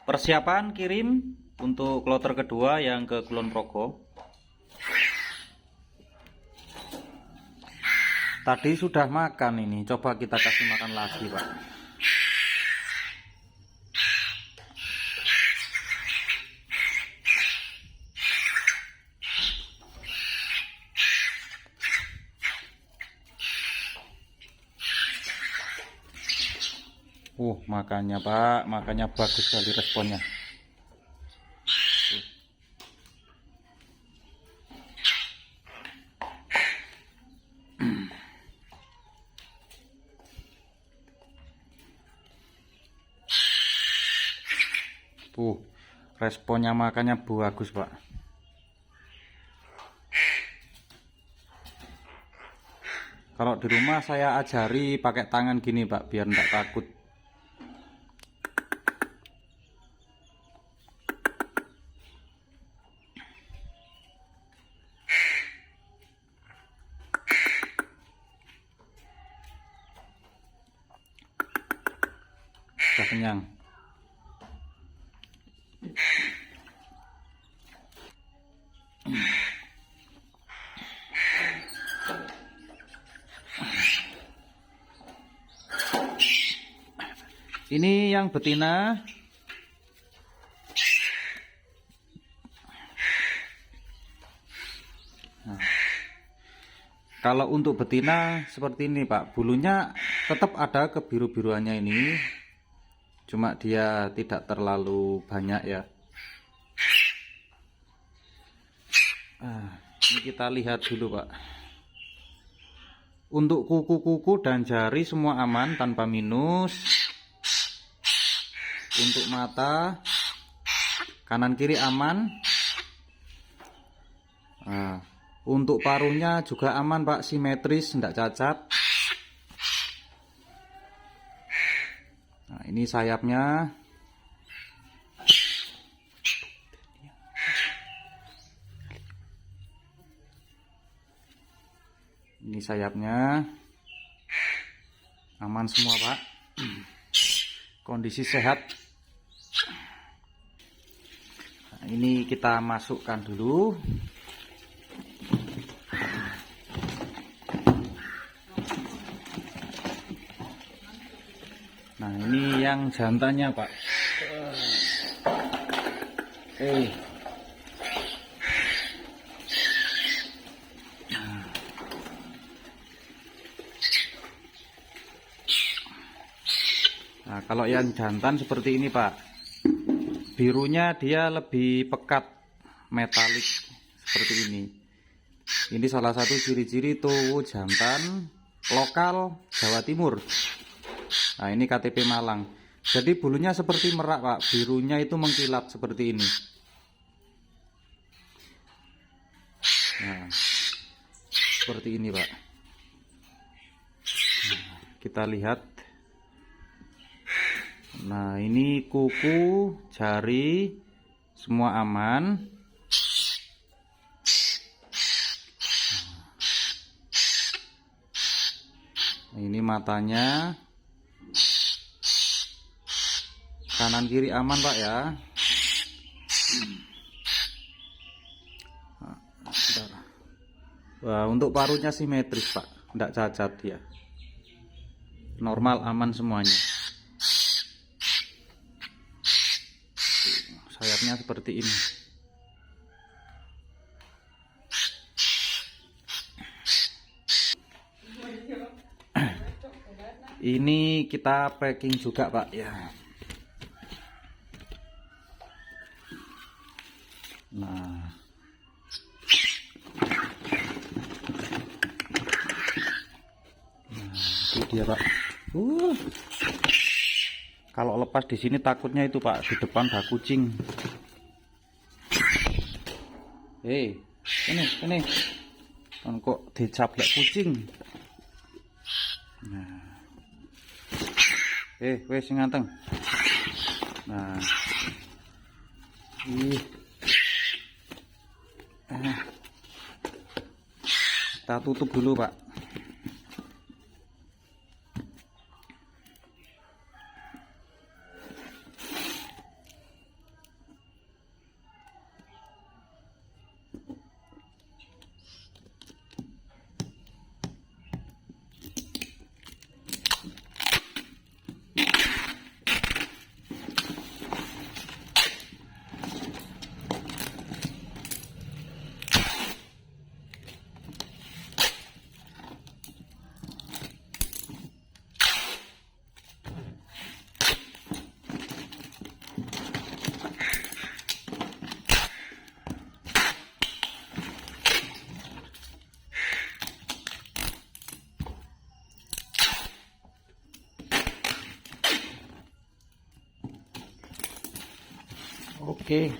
Persiapan kirim untuk kloter kedua yang ke Kulon Progo. Tadi sudah makan ini, coba kita kasih makan lagi, Pak. Makannya Pak, makannya bagus sekali responnya. Responnya makannya bagus, Pak. Kalau di rumah saya ajari pakai tangan gini, Pak, biar enggak takut. Sudah kenyang. Ini yang betina. Nah, kalau untuk betina seperti ini, Pak, bulunya tetap ada kebiru-biruannya ini, cuma dia tidak terlalu banyak ya. Ini kita lihat dulu, Pak. Untuk kuku-kuku dan jari semua aman tanpa minus. Untuk mata kanan kiri aman. Untuk paruhnya juga aman, Pak, simetris, tidak cacat. Nah, ini sayapnya. Ini sayapnya aman semua, Pak. Kondisi sehat. Nah, ini kita masukkan dulu. Nah, ini yang jantannya, Pak. Nah, kalau yang jantan seperti ini, Pak. Birunya dia lebih pekat, metalik seperti ini. Ini salah satu ciri-ciri tuh jantan lokal Jawa Timur. Nah, ini KTP Malang. Jadi bulunya seperti merak, Pak. Birunya itu mengkilat seperti ini. Nah, seperti ini, Pak. Nah, kita lihat. Nah, ini kuku, jari, semua aman. Nah, ini matanya. Kanan kiri aman, Pak, ya. Wah, untuk paruhnya simetris, Pak. Tidak cacat dia. Normal, aman semuanya. Sayapnya seperti ini. Ini kita packing juga, Pak, ya. Nah, itu dia, Pak. Kalau lepas di sini takutnya itu, Pak, di depan ada kucing. Ini kan kok dicaplek kucing. Nah, wes nganteng. Nah, kita tutup dulu, Pak. Oke.